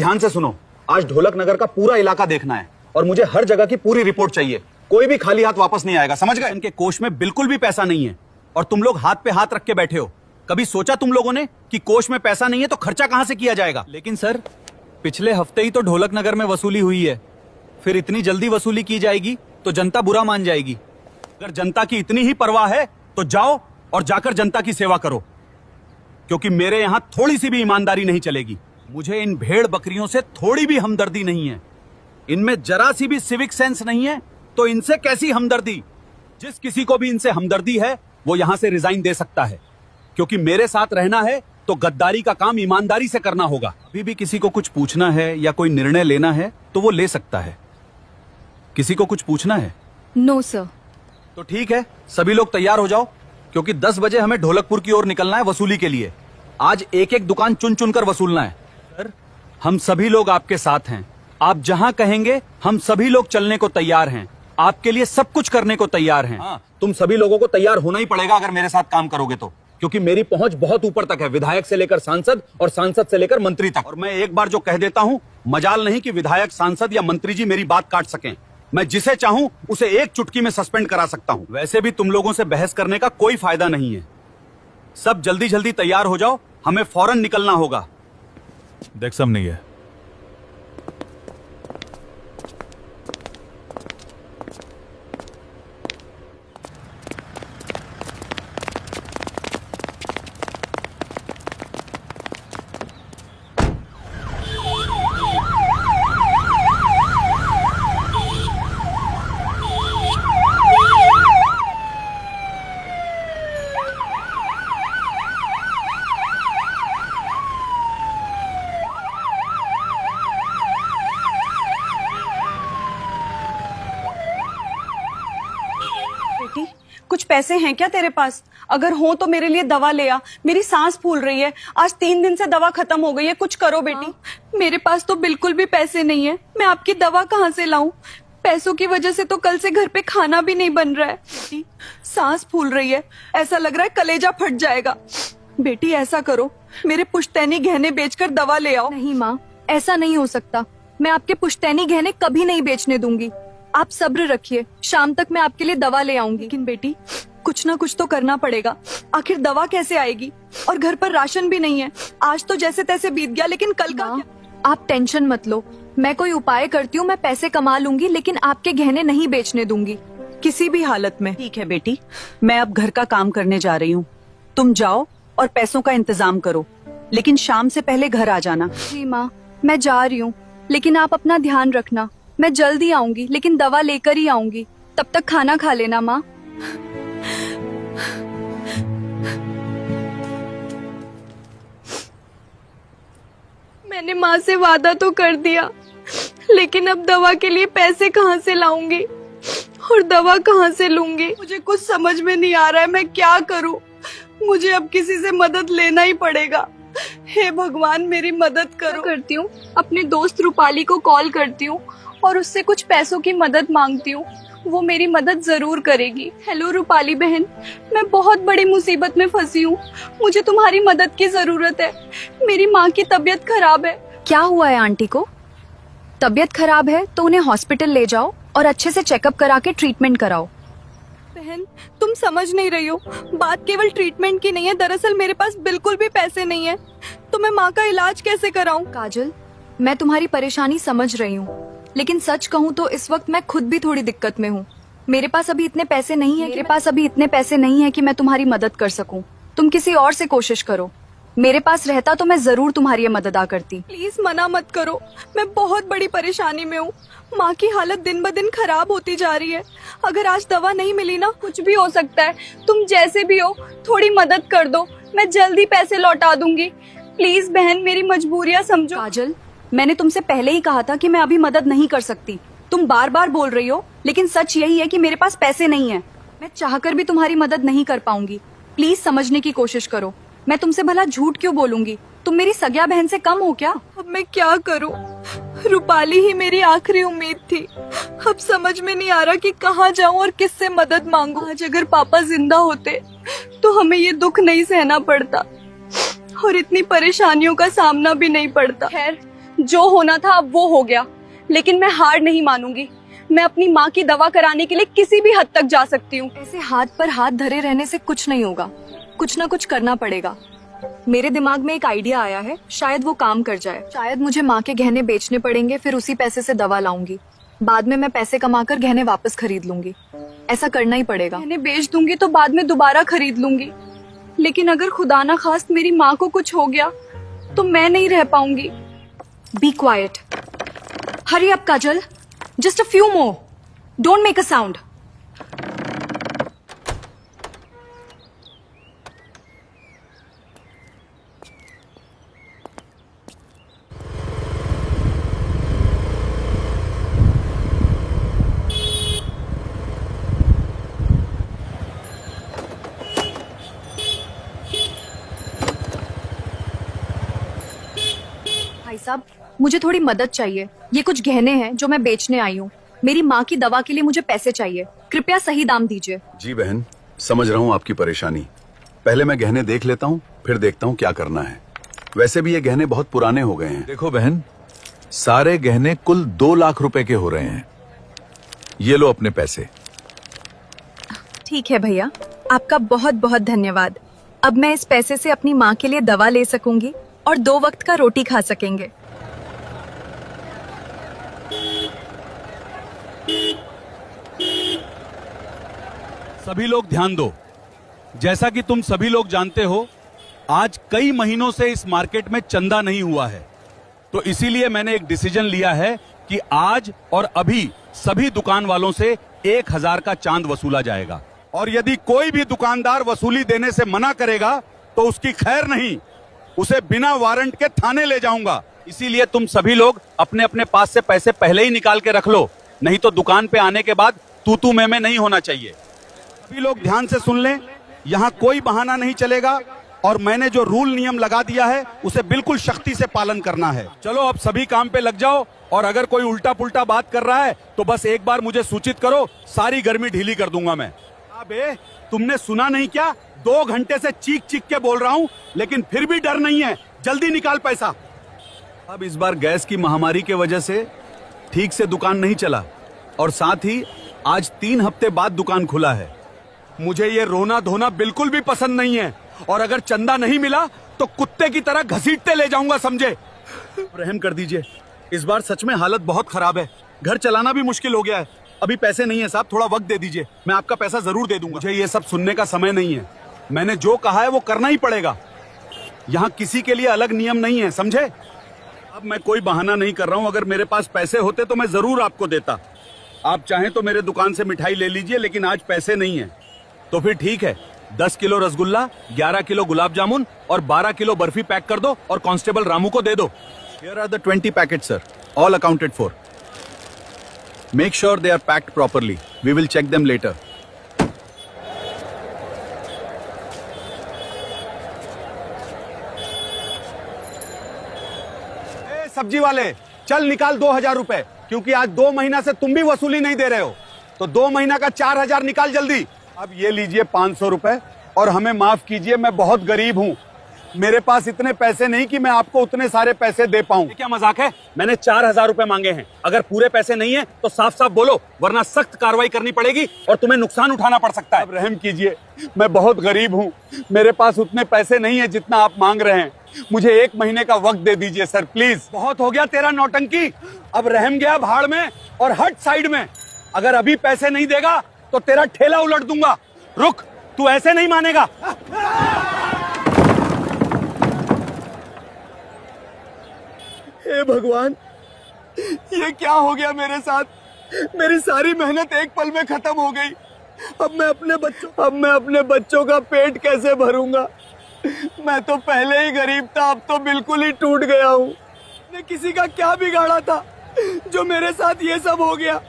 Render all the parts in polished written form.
ध्यान से सुनो, आज ढोलक नगर का पूरा इलाका देखना है और मुझे हर जगह की पूरी रिपोर्ट चाहिए। कोई भी खाली हाथ वापस नहीं आएगा, समझ गए? इनके कोष में बिल्कुल भी पैसा नहीं है और तुम लोग हाथ पे हाथ रख के बैठे हो। कभी सोचा तुम लोगों ने कि कोष में पैसा नहीं है तो खर्चा कहां से किया जाएगा? लेकिन सर, पिछले हफ्ते ही तो ढोलक नगर में वसूली हुई है, फिर इतनी जल्दी वसूली की जाएगी तो जनता बुरा मान जाएगी। अगर जनता की इतनी ही परवाह है तो जाओ और जाकर जनता की सेवा करो, क्योंकि मेरे यहां थोड़ी सी भी ईमानदारी नहीं चलेगी। मुझे इन भेड़ बकरियों से थोड़ी भी हमदर्दी नहीं है। इनमें जरा सी भी सिविक सेंस नहीं है तो इनसे कैसी हमदर्दी? जिस किसी को भी इनसे हमदर्दी है वो यहां से रिजाइन दे सकता है, क्योंकि मेरे साथ रहना है तो गद्दारी का काम ईमानदारी से करना होगा। अभी भी किसी को कुछ पूछना है या कोई निर्णय लेना है तो वो ले सकता है। किसी को कुछ पूछना है? No sir. तो ठीक है, सभी लोग तैयार हो जाओ, क्योंकि 10 बजे हमें ढोलकपुर की ओर निकलना है वसूली के लिए। आज एक एक दुकान चुन चुन कर वसूलना है। सर, हम सभी लोग आपके साथ हैं। आप जहां कहेंगे हम सभी लोग चलने को तैयार हैं, आपके लिए सब कुछ करने को तैयार हैं। हाँ, तुम सभी लोगों को तैयार होना ही पड़ेगा अगर मेरे साथ काम करोगे तो, क्योंकि मेरी पहुंच बहुत ऊपर तक है, विधायक से लेकर सांसद और सांसद से लेकर मंत्री तक। और मैं एक बार जो कह देता हूं, मजाल नहीं कि विधायक, सांसद या मंत्री जी मेरी बात काट सकें। मैं जिसे चाहूं उसे एक चुटकी में सस्पेंड करा सकता हूं। वैसे भी तुम लोगों से बहस करने का कोई फायदा नहीं है। सब जल्दी जल्दी तैयार हो जाओ, हमें फौरन निकलना होगा। देख सब नहीं है। बेटी, कुछ पैसे हैं क्या तेरे पास? अगर हो तो मेरे लिए दवा ले आ, मेरी सांस फूल रही है। आज 3 दिन से दवा खत्म हो गई है, कुछ करो बेटी। मेरे पास तो बिल्कुल भी पैसे नहीं है, मैं आपकी दवा कहाँ से लाऊं? पैसों की वजह से तो कल से घर पे खाना भी नहीं बन रहा है। बेटी, सांस फूल रही है, ऐसा लग रहा है कलेजा फट जाएगा। बेटी ऐसा करो, मेरे पुश्तैनी गहने बेचकर दवा ले आओ। नहीं माँ, ऐसा नहीं हो सकता। मैं आपके पुश्तैनी गहने कभी नहीं बेचने दूंगी। आप सब्र रखिए, शाम तक मैं आपके लिए दवा ले आऊंगी। लेकिन बेटी, कुछ ना कुछ तो करना पड़ेगा। आखिर दवा कैसे आएगी? और घर पर राशन भी नहीं है। आज तो जैसे तैसे बीत गया, लेकिन कल का क्या? आप टेंशन मत लो, मैं कोई उपाय करती हूँ। मैं पैसे कमा लूंगी, लेकिन आपके गहने नहीं बेचने दूंगी किसी भी हालत में। ठीक है बेटी, मैं अब घर का काम करने जा रही हूँ। तुम जाओ और पैसों का इंतजाम करो, लेकिन शाम से पहले घर आ जाना। जी माँ, मैं जा रही हूँ, लेकिन आप अपना ध्यान रखना। मैं जल्दी आऊंगी, लेकिन दवा लेकर ही आऊंगी। तब तक खाना खा लेना माँ। मैंने माँ से वादा तो कर दिया, लेकिन अब दवा के लिए पैसे कहाँ से लाऊंगी और दवा कहाँ से लूंगी? मुझे कुछ समझ में नहीं आ रहा है, मैं क्या करूँ? मुझे अब किसी से मदद लेना ही पड़ेगा। हे भगवान, मेरी मदद करो। करती हूँ, अपने दोस्त रूपाली को कॉल करती हूँ और उससे कुछ पैसों की मदद मांगती हूँ। वो मेरी मदद जरूर करेगी। हेलो रूपाली बहन, मैं बहुत बड़ी मुसीबत में फंसी हूँ, मुझे तुम्हारी मदद की जरूरत है। मेरी माँ की तबीयत खराब है। क्या हुआ है आंटी को? तबीयत खराब है तो उन्हें हॉस्पिटल ले जाओ और अच्छे से चेकअप करा के ट्रीटमेंट कराओ। बहन, तुम समझ नहीं रही हो, बात केवल ट्रीटमेंट की नहीं है। दरअसल मेरे पास बिल्कुल भी पैसे नहीं है, तो मैं माँ का इलाज कैसे कराऊं? काजल, मैं तुम्हारी परेशानी समझ रही हूँ, लेकिन सच कहूँ तो इस वक्त मैं खुद भी थोड़ी दिक्कत में हूँ। मेरे पास अभी इतने पैसे नहीं है कि मैं तुम्हारी मदद कर सकूँ। तुम किसी और से कोशिश करो। मेरे पास रहता तो मैं जरूर तुम्हारी ये मदद करती। प्लीज मना मत करो, मैं बहुत बड़ी परेशानी में हूँ। माँ की हालत दिन ब दिन खराब होती जा रही है। अगर आज दवा नहीं मिली ना, कुछ भी हो सकता है। तुम जैसे भी हो थोड़ी मदद कर दो, मैं जल्दी पैसे लौटा दूंगी। प्लीज बहन, मेरी मजबूरियाँ समझो। काजल, मैंने तुमसे पहले ही कहा था कि मैं अभी मदद नहीं कर सकती। तुम बार बार बोल रही हो, लेकिन सच यही है कि मेरे पास पैसे नहीं है। मैं चाहकर भी तुम्हारी मदद नहीं कर पाऊंगी। प्लीज समझने की कोशिश करो। मैं तुमसे भला झूठ क्यों बोलूंगी? तुम मेरी सगा बहन से कम हो क्या? अब मैं क्या करूं? रूपाली ही मेरी आखिरी उम्मीद थी। अब समझ में नहीं आ रहा कि कहाँ जाऊं और किससे मदद मांगूं। आज अगर पापा जिंदा होते तो हमें ये दुख नहीं सहना पड़ता और इतनी परेशानियों का सामना भी नहीं पड़ता। खैर, जो होना था अब वो हो गया, लेकिन मैं हार नहीं मानूंगी। मैं अपनी माँ की दवा कराने के लिए किसी भी हद तक जा सकती हूँ। ऐसे हाथ पर हाथ धरे रहने से कुछ नहीं होगा, कुछ ना कुछ करना पड़ेगा। मेरे दिमाग में एक आइडिया आया है, शायद वो काम कर जाए। शायद मुझे माँ के गहने बेचने पड़ेंगे, फिर उसी पैसे से दवा लाऊंगी। बाद में मैं पैसे कमाकर गहने वापस खरीद लूंगी। ऐसा करना ही पड़ेगा। गहने बेच दूंगी तो बाद में दोबारा खरीद लूंगी, लेकिन अगर खुदा ना खास्त मेरी माँ को कुछ हो गया तो मैं नहीं रह पाऊंगी। Be quiet. Hurry up Kajal, just a few more, don't make a sound. भाई साहब, मुझे थोड़ी मदद चाहिए। ये कुछ गहने हैं जो मैं बेचने आई हूँ। मेरी माँ की दवा के लिए मुझे पैसे चाहिए। कृपया सही दाम दीजिए। जी बहन, समझ रहा हूँ आपकी परेशानी। पहले मैं गहने देख लेता हूँ, फिर देखता हूँ क्या करना है। वैसे भी ये गहने बहुत पुराने हो गए हैं। देखो बहन, सारे गहने कुल 2 लाख रुपए के हो रहे हैं। ये लो अपने पैसे। ठीक है भैया, आपका बहुत बहुत धन्यवाद। अब मैं इस पैसे से अपनी माँ के लिए दवा ले सकूंगी और 2 वक्त का रोटी खा सकेंगे। सभी लोग ध्यान दो। जैसा कि तुम सभी लोग जानते हो, आज कई महीनों से इस मार्केट में चंदा नहीं हुआ है, तो इसीलिए मैंने एक डिसीजन लिया है कि आज और अभी सभी दुकान वालों से 1000 का चांद वसूला जाएगा। और यदि कोई भी दुकानदार वसूली देने से मना करेगा तो उसकी खैर नहीं, उसे बिना वारंट के थाने ले जाऊंगा। इसीलिए तुम सभी लोग अपने अपने पास से पैसे पहले ही निकाल के रख लो, नहीं तो दुकान पे आने के बाद तू मैं नहीं होना चाहिए। सभी लोग ध्यान से सुन लें, यहाँ कोई बहाना नहीं चलेगा और मैंने जो रूल नियम लगा दिया है उसे बिल्कुल सख्ती से पालन करना है। चलो अब सभी काम पे लग जाओ, और अगर कोई उल्टा पुल्टा बात कर रहा है तो बस एक बार मुझे सूचित करो, सारी गर्मी ढीली कर दूंगा मैं। अबे तुमने सुना नहीं क्या? 2 घंटे से चीख चीख के बोल रहा हूँ, लेकिन फिर भी डर नहीं है। जल्दी निकाल पैसा। अब इस बार गैस की महामारी के वजह से ठीक से दुकान नहीं चला, और साथ ही आज 3 हफ्ते बाद दुकान खुला है। मुझे ये रोना धोना बिल्कुल भी पसंद नहीं है, और अगर चंदा नहीं मिला तो कुत्ते की तरह घसीटते ले जाऊंगा, समझे? रहम कर दीजिए, इस बार सच में हालत बहुत खराब है। घर चलाना भी मुश्किल हो गया है। अभी पैसे नहीं है साहब, थोड़ा वक्त दे दीजिए, मैं आपका पैसा जरूर दे दूंगा। मुझे ये सब सुनने का समय नहीं है। मैंने जो कहा है वो करना ही पड़ेगा। यहाँ किसी के लिए अलग नियम नहीं है, समझे? अब मैं कोई बहाना नहीं कर रहा हूँ। अगर मेरे पास पैसे होते तो मैं जरूर आपको देता। आप चाहें तो मेरे दुकान से मिठाई ले लीजिए, लेकिन आज पैसे नहीं है। तो फिर ठीक है, 10 किलो रसगुल्ला, 11 किलो गुलाब जामुन और 12 किलो बर्फी पैक कर दो और कांस्टेबल रामू को दे दो। Here are the 20 packets, sir. All accounted for. Make sure they are packed properly. We will check them later. ए, सब्जी वाले, चल निकाल 2000 रुपए, क्योंकि आज 2 महीना से तुम भी वसूली नहीं दे रहे हो। तो 2 महीना का 4000 निकाल जल्दी। अब ये लीजिए 500 रुपए, और हमें माफ कीजिए, मैं बहुत गरीब हूँ। मेरे पास इतने पैसे नहीं कि मैं आपको उतने सारे पैसे दे पाऊं। क्या मजाक है? मैंने 4000 रुपए मांगे हैं। अगर पूरे पैसे नहीं है तो साफ साफ बोलो, वरना सख्त कार्रवाई करनी पड़ेगी और तुम्हें नुकसान उठाना पड़ सकता है। अब रहम कीजिए, मैं बहुत गरीब हूँ, मेरे पास उतने पैसे नहीं है जितना आप मांग रहे हैं। मुझे 1 महीने का वक्त दे दीजिए सर, प्लीज। बहुत हो गया तेरा नौटंकी, अब रहम गया भाड़ में, और हट साइड में। अगर अभी पैसे नहीं देगा तो तेरा ठेला उलट दूंगा। रुक, तू ऐसे नहीं मानेगा। हे भगवान, ये क्या हो गया मेरे साथ? मेरी सारी मेहनत एक पल में खत्म हो गई। अब मैं अपने बच्चों का पेट कैसे भरूंगा? मैं तो पहले ही गरीब था, अब तो बिल्कुल ही टूट गया हूँ। मैंने किसी का क्या बिगाड़ा था जो मेरे साथ ये सब हो गया?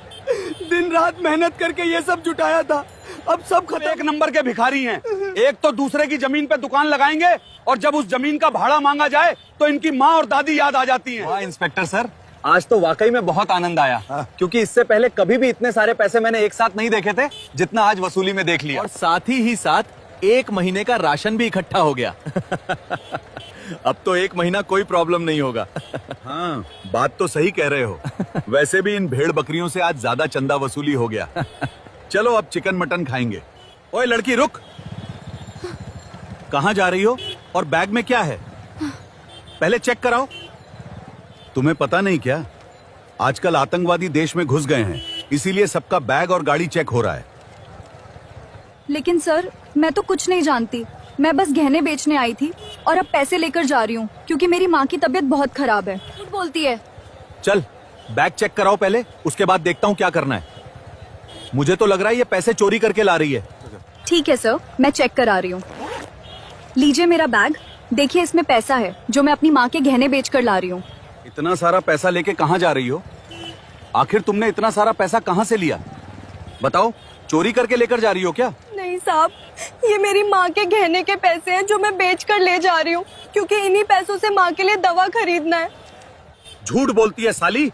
दिन रात मेहनत करके ये सब जुटाया था, अब सब खत्म। 1 नंबर के भिखारी हैं। एक तो दूसरे की जमीन पे दुकान लगाएंगे, और जब उस जमीन का भाड़ा मांगा जाए तो इनकी माँ और दादी याद आ जाती हैं। वाह इंस्पेक्टर सर, आज तो वाकई में बहुत आनंद आया, क्योंकि इससे पहले कभी भी इतने सारे पैसे मैंने एक साथ नहीं देखे थे जितना आज वसूली में देख लिया। और साथ ही साथ 1 महीने का राशन भी इकट्ठा हो गया। अब तो 1 महीना कोई प्रॉब्लम नहीं होगा। हाँ, बात तो सही कह रहे हो। वैसे भी इन भेड़ बकरियों से आज ज्यादा चंदा वसूली हो गया। चलो अब चिकन मटन खाएंगे। ओए लड़की रुक, कहाँ जा रही हो और बैग में क्या है? पहले चेक कराओ। तुम्हें पता नहीं क्या, आजकल आतंकवादी देश में घुस गए हैं, इसीलिए सबका बैग और गाड़ी चेक हो रहा है। लेकिन सर, मैं तो कुछ नहीं जानती। मैं बस गहने बेचने आई थी और अब पैसे लेकर जा रही हूँ क्योंकि मेरी माँ की तबीयत बहुत खराब है। झूठ बोलती है। चल बैग चेक कराओ पहले, उसके बाद देखता हूँ क्या करना है। मुझे तो लग रहा है ये पैसे चोरी करके ला रही है। ठीक है सर, मैं चेक करा रही हूँ। लीजिए मेरा बैग, देखिए इसमें पैसा है जो मैं अपनी माँ के गहने बेच कर ला रही हूँ। इतना सारा पैसा लेके कहाँ जा रही हो? आखिर तुमने इतना सारा पैसा कहाँ से लिया? बताओ, चोरी करके लेकर जा रही हो क्या? नहीं साहब, ये मेरी माँ के गहने के पैसे हैं जो मैं बेच कर ले जा रही हूँ, क्योंकि इन्हीं पैसों से माँ के लिए दवा खरीदना है। झूठ बोलती है साली,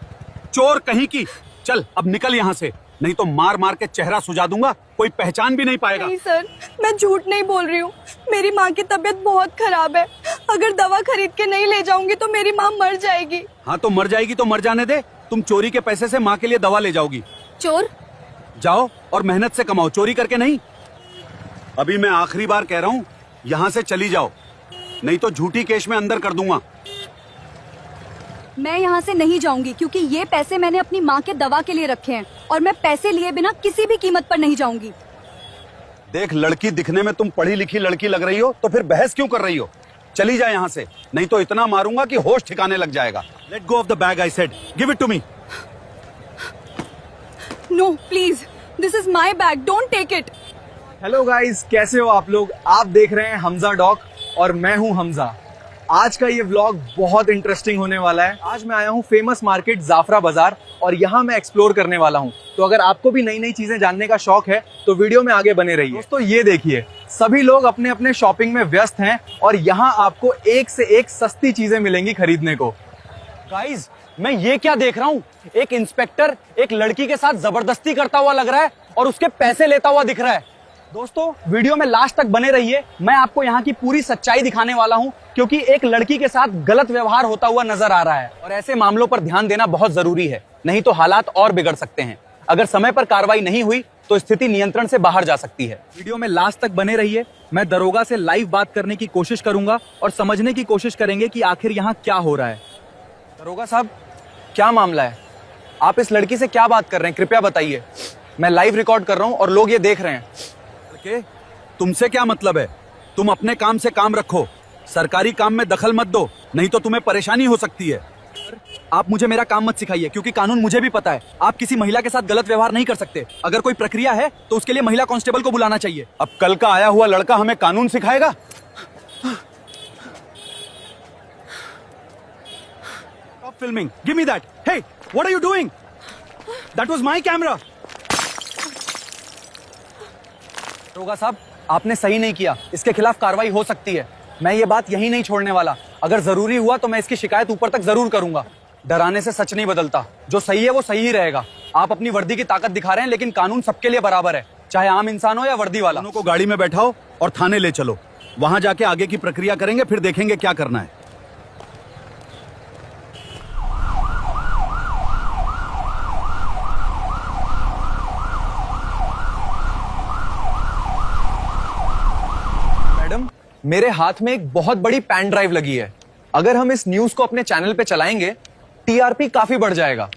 चोर कहीं की। चल अब निकल यहाँ से, नहीं तो मार मार के चेहरा सुझा दूंगा, कोई पहचान भी नहीं पाएगा। नहीं सर, मैं झूठ नहीं बोल रही हूँ। मेरी माँ की तबीयत बहुत खराब है। अगर दवा खरीद के नहीं ले जाऊंगी तो मेरी माँ मर जाएगी। हाँ तो मर जाएगी तो मर जाने दे। तुम चोरी के पैसे से माँ के लिए दवा ले जाओगी। चोर? जाओ और मेहनत से कमाओ, चोरी करके नहीं। अभी मैं आखिरी बार कह रहा हूँ, यहाँ से चली जाओ, नहीं तो झूठी केस में अंदर कर दूंगा। मैं यहाँ से नहीं जाऊंगी क्योंकि ये पैसे मैंने अपनी माँ के दवा के लिए रखे हैं और मैं पैसे लिए बिना किसी भी कीमत पर नहीं जाऊंगी। देख लड़की, दिखने में तुम पढ़ी लिखी लड़की लग रही हो, तो फिर बहस क्यों कर रही हो? चली जाए यहाँ से, नहीं तो इतना मारूंगा कि होश ठिकाने लग जाएगा। Let go of the bag, I said. Give it to me. No please, this is my bag, don't take it. Hello guys, कैसे हो आप लोग? आप देख रहे हैं हमजा डॉक और मैं हूं हमजा। आज का ये व्लॉग बहुत इंटरेस्टिंग होने वाला है। आज मैं आया हूँ फेमस मार्केट जाफरा बाजार और यहाँ मैं एक्सप्लोर करने वाला हूँ। तो अगर आपको भी नई नई चीजें जानने का शौक है तो वीडियो में आगे बने रहिए। दोस्तों ये देखिए, सभी लोग अपने अपने शॉपिंग में व्यस्त हैं और यहाँ आपको एक से एक सस्ती चीजें मिलेंगी खरीदने को। गाइस, मैं ये क्या देख रहा हूँ? एक इंस्पेक्टर एक लड़की के साथ जबरदस्ती करता हुआ लग रहा है और उसके पैसे लेता हुआ दिख रहा है। दोस्तों वीडियो में लास्ट तक बने रहिए, मैं आपको यहाँ की पूरी सच्चाई दिखाने वाला हूँ, क्योंकि एक लड़की के साथ गलत व्यवहार होता हुआ नजर आ रहा है और ऐसे मामलों पर ध्यान देना बहुत जरूरी है, नहीं तो हालात और बिगड़ सकते हैं। अगर समय पर कार्रवाई नहीं हुई तो स्थिति नियंत्रण से बाहर जा सकती है। वीडियो में लास्ट तक बने रहिए, मैं दरोगा से लाइव बात करने की कोशिश करूंगा और समझने की कोशिश करेंगे कि आखिर यहाँ क्या हो रहा है। दरोगा साहब, क्या मामला है? आप इस लड़की से क्या बात कर रहे हैं, कृपया बताइए। मैं लाइव रिकॉर्ड कर रहा हूँ और लोग ये देख रहे हैं। तुमसे क्या मतलब है? तुम अपने काम से काम रखो, सरकारी काम में दखल मत दो, नहीं तो तुम्हें परेशानी हो सकती है। आप मुझे मेरा काम मत सिखाइए, क्योंकि कानून मुझे भी पता है। आप किसी महिला के साथ गलत व्यवहार नहीं कर सकते। अगर कोई प्रक्रिया है तो उसके लिए महिला कांस्टेबल को बुलाना चाहिए। अब कल का आया हुआ लड़का हमें कानून सिखाएगा? Stop filming. Give me that. Hey, what are you doing? That was my camera. दरोगा साहब, आपने सही नहीं किया, इसके खिलाफ कार्रवाई हो सकती है। मैं ये बात यही नहीं छोड़ने वाला, अगर जरूरी हुआ तो मैं इसकी शिकायत ऊपर तक जरूर करूंगा। डराने से सच नहीं बदलता, जो सही है वो सही ही रहेगा। आप अपनी वर्दी की ताकत दिखा रहे हैं, लेकिन कानून सबके लिए बराबर है, चाहे आम इंसान हो या वर्दी वाला। दोनों को गाड़ी में बैठाओ और थाने ले चलो, वहां जाके आगे की प्रक्रिया करेंगे, फिर देखेंगे क्या करना है। मेरे हाथ में एक बहुत बड़ी पेन ड्राइव लगी है। अगर हम इस न्यूज को अपने चैनल पे चलाएंगे, टीआरपी काफी बढ़ जाएगा।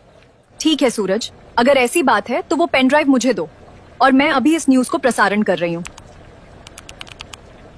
ठीक है सूरज, अगर ऐसी बात है तो वो पेन ड्राइव मुझे दो और मैं अभी इस न्यूज को प्रसारण कर रही हूँ।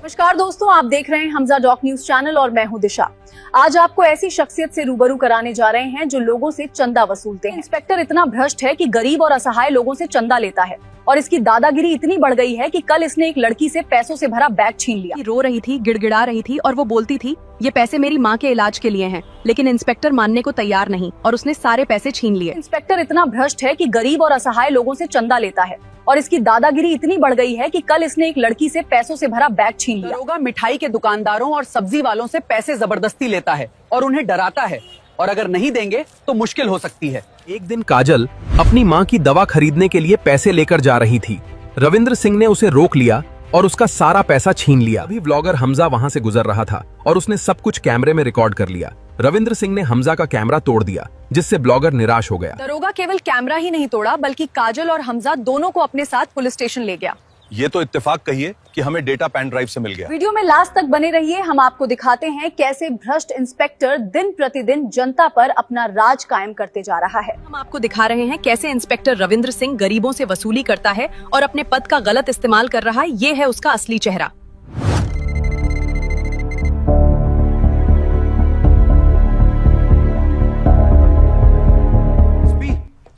नमस्कार दोस्तों, आप देख रहे हैं हमजा डॉक न्यूज चैनल और मैं हूं दिशा। आज आपको ऐसी शख्सियत से रूबरू कराने जा रहे हैं जो लोगों से चंदा वसूलते हैं। इंस्पेक्टर इतना भ्रष्ट है कि गरीब और असहाय लोगों से चंदा लेता है और इसकी दादागिरी इतनी बढ़ गई है कि कल इसने एक लड़की से पैसों से भरा बैग छीन लिया। रो रही थी, गिड़गिड़ा रही थी और वो बोलती थी ये पैसे मेरी माँ के इलाज के लिए हैं, लेकिन इंस्पेक्टर मानने को तैयार नहीं और उसने सारे पैसे छीन लिए। इंस्पेक्टर इतना भ्रष्ट है कि गरीब और असहाय लोगों से चंदा लेता है और इसकी दादागिरी इतनी बढ़ गई है कि कल इसने एक लड़की से पैसों से भरा बैग छीन लिया। दरोगा मिठाई के दुकानदारों और सब्जी वालों से पैसे जबरदस्ती लेता है और उन्हें डराता है, और अगर नहीं देंगे तो मुश्किल हो सकती है। एक दिन काजल अपनी माँ की दवा खरीदने के लिए पैसे लेकर जा रही थी। रविंद्र सिंह ने उसे रोक लिया और उसका सारा पैसा छीन लिया। अभी व्लॉगर हमजा वहां से गुजर रहा था और उसने सब कुछ कैमरे में रिकॉर्ड कर लिया। रविंद्र सिंह ने हमजा का कैमरा तोड़ दिया, जिससे ब्लॉगर निराश हो गया। दरोगा केवल कैमरा ही नहीं तोड़ा, बल्कि काजल और हमजा दोनों को अपने साथ पुलिस स्टेशन ले गया। ये तो इत्तेफाक कहिए कि हमें डेटा पेन ड्राइव से मिल गया। वीडियो में लास्ट तक बने रहिए, हम आपको दिखाते हैं कैसे भ्रष्ट इंस्पेक्टर दिन प्रतिदिन जनता पर अपना राज कायम करते जा रहा है। हम आपको दिखा रहे हैं कैसे इंस्पेक्टर रविंद्र सिंह गरीबों से वसूली करता है और अपने पद का गलत इस्तेमाल कर रहा है। ये है उसका असली चेहरा।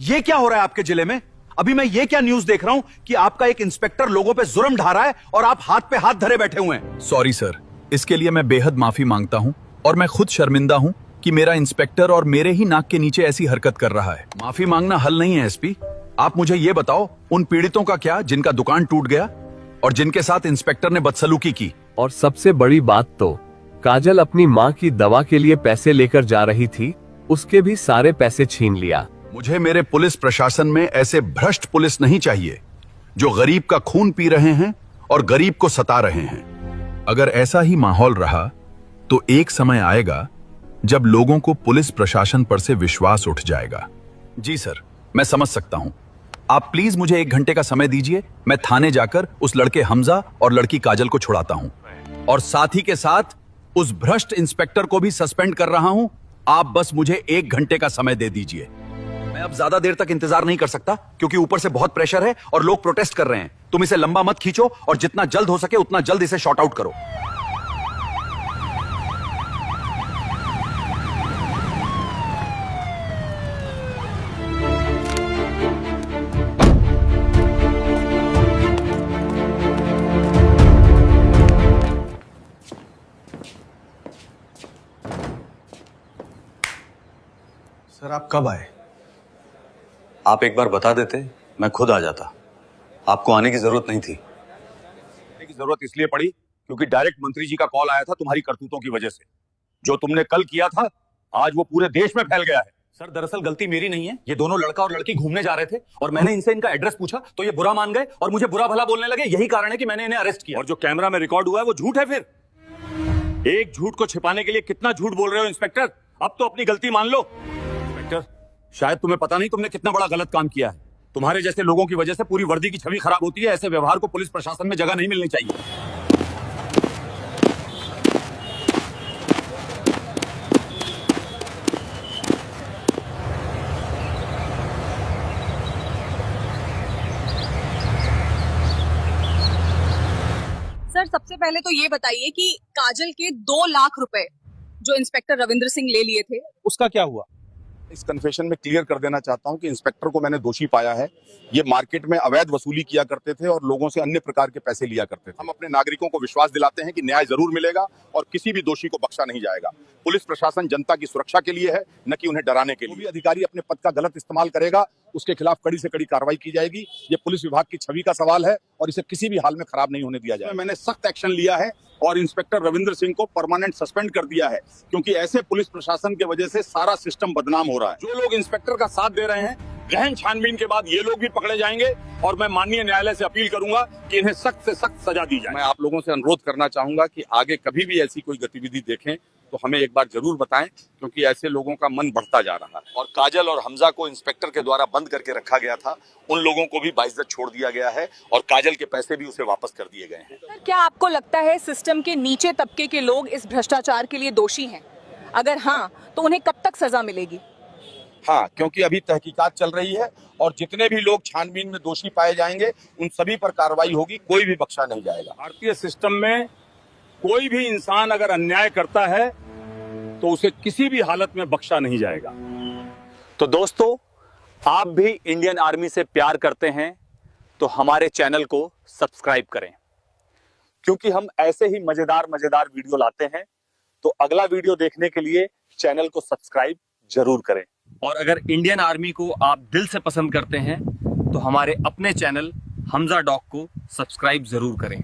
ये क्या हो रहा है आपके जिले में? अभी मैं ये क्या न्यूज देख रहा हूं कि आपका एक इंस्पेक्टर लोगों पे जुर्म ढा रहा है और आप हाथ पे हाथ धरे बैठे हुए हैं। सॉरी सर, इसके लिए मैं बेहद माफी मांगता हूं और मैं खुद शर्मिंदा हूं कि मेरा इंस्पेक्टर और मेरे ही नाक के नीचे ऐसी हरकत कर रहा है। माफी मांगना हल नहीं है एसपी। आप मुझे ये बताओ, उन पीड़ितों का क्या जिनका दुकान टूट गया और जिनके साथ इंस्पेक्टर ने बदसलूकी की? और सबसे बड़ी बात तो काजल अपनी माँ की दवा के लिए पैसे लेकर जा रही थी, उसके भी सारे पैसे छीन लिया। मुझे मेरे पुलिस प्रशासन में ऐसे भ्रष्ट पुलिस नहीं चाहिए जो गरीब का खून पी रहे हैं और गरीब को सता रहे हैं। अगर ऐसा ही माहौल रहा तो एक समय आएगा जब लोगों को पुलिस प्रशासन पर से विश्वास उठ जाएगा। जी सर, मैं समझ सकता हूं। आप प्लीज मुझे 1 घंटे का समय दीजिए, मैं थाने जाकर उस लड़के हमजा और लड़की काजल को छुड़ाता हूं और साथ ही के साथ उस भ्रष्ट इंस्पेक्टर को भी सस्पेंड कर रहा हूं। आप बस मुझे 1 घंटे का समय दे दीजिए। मैं अब ज्यादा देर तक इंतजार नहीं कर सकता क्योंकि ऊपर से बहुत प्रेशर है और लोग प्रोटेस्ट कर रहे हैं। तुम इसे लंबा मत खींचो और जितना जल्द हो सके उतना जल्द इसे शॉर्ट आउट करो। सर आप कब आए? आप एक बार बता देते, मैं खुद आ जाता। आपको आने की जरूरत नहीं थी। आने की जरूरत इसलिए पड़ी क्योंकि डायरेक्ट मंत्री जी का कॉल आया था तुम्हारी करतूतों की वजह से। जो तुमने कल किया था आज वो पूरे देश में फैल गया है। सर दरअसल गलती मेरी नहीं है। ये दोनों लड़का और लड़की घूमने जा रहे थे और मैंने इनसे इनका एड्रेस पूछा तो ये बुरा मान गए और मुझे बुरा भला बोलने लगे। यही कारण है कि मैंने इन्हें अरेस्ट किया। और जो कैमरा में रिकॉर्ड हुआ है वो झूठ है। फिर एक झूठ को छिपाने के लिए कितना झूठ बोल रहे हो इंस्पेक्टर? अब तो अपनी गलती मान लो। इंस्पेक्टर, शायद तुम्हें पता नहीं तुमने कितना बड़ा गलत काम किया है। तुम्हारे जैसे लोगों की वजह से पूरी वर्दी की छवि खराब होती है। ऐसे व्यवहार को पुलिस प्रशासन में जगह नहीं मिलनी चाहिए। सर सबसे पहले तो ये बताइए कि काजल के 2 लाख रुपए जो इंस्पेक्टर रविंद्र सिंह ले लिए थे, उसका क्या हुआ? इस कन्फेशन में क्लियर कर देना चाहता हूं कि इंस्पेक्टर को मैंने दोषी पाया है। ये मार्केट में अवैध वसूली किया करते थे और लोगों से अन्य प्रकार के पैसे लिया करते थे। हम अपने नागरिकों को विश्वास दिलाते हैं कि न्याय जरूर मिलेगा और किसी भी दोषी को बख्शा नहीं जाएगा। पुलिस प्रशासन जनता की सुरक्षा के लिए है, न कि उन्हें डराने के लिए। जो भी अधिकारी अपने पद का गलत इस्तेमाल करेगा उसके खिलाफ कड़ी से कड़ी कार्रवाई की जाएगी। ये पुलिस विभाग की छवि का सवाल है और इसे किसी भी हाल में खराब नहीं होने दिया जाएगा। मैंने सख्त एक्शन लिया है और इंस्पेक्टर रविंद्र सिंह को परमानेंट सस्पेंड कर दिया है क्योंकि ऐसे पुलिस प्रशासन की वजह से सारा सिस्टम बदनाम हो रहा है। जो लोग इंस्पेक्टर का साथ दे रहे हैं, गहन छानबीन के बाद ये लोग भी पकड़े जाएंगे और मैं माननीय न्यायालय से अपील करूंगा कि इन्हें सख्त से सख्त सजा दी जाए। मैं आप लोगों से अनुरोध करना चाहूंगा कि आगे कभी भी ऐसी कोई गतिविधि देखें तो हमें एक बार जरूर बताएं क्योंकि ऐसे लोगों का मन बढ़ता जा रहा है। और काजल और हमजा को इंस्पेक्टर के द्वारा बंद करके रखा गया था, उन लोगों को भी बाइज्जत छोड़ दिया गया है और काजल के पैसे भी उसे वापस कर दिए गए हैं। सर क्या आपको लगता है सिस्टम के नीचे तबके के लोग इस भ्रष्टाचार के लिए दोषी हैं? अगर हाँ तो उन्हें कब तक सजा मिलेगी? हाँ, क्योंकि अभी तहकीकात चल रही है और जितने भी लोग छानबीन में दोषी पाए जाएंगे उन सभी पर कार्रवाई होगी, कोई भी बख्शा नहीं जाएगा। भारतीय सिस्टम में कोई भी इंसान अगर अन्याय करता है तो उसे किसी भी हालत में बख्शा नहीं जाएगा। तो दोस्तों, आप भी इंडियन आर्मी से प्यार करते हैं तो हमारे चैनल को सब्सक्राइब करें क्योंकि हम ऐसे ही मजेदार वीडियो लाते हैं। तो अगला वीडियो देखने के लिए चैनल को सब्सक्राइब जरूर करें। और अगर इंडियन आर्मी को आप दिल से पसंद करते हैं तो हमारे अपने चैनल हमजा डॉक को सब्सक्राइब जरूर करें।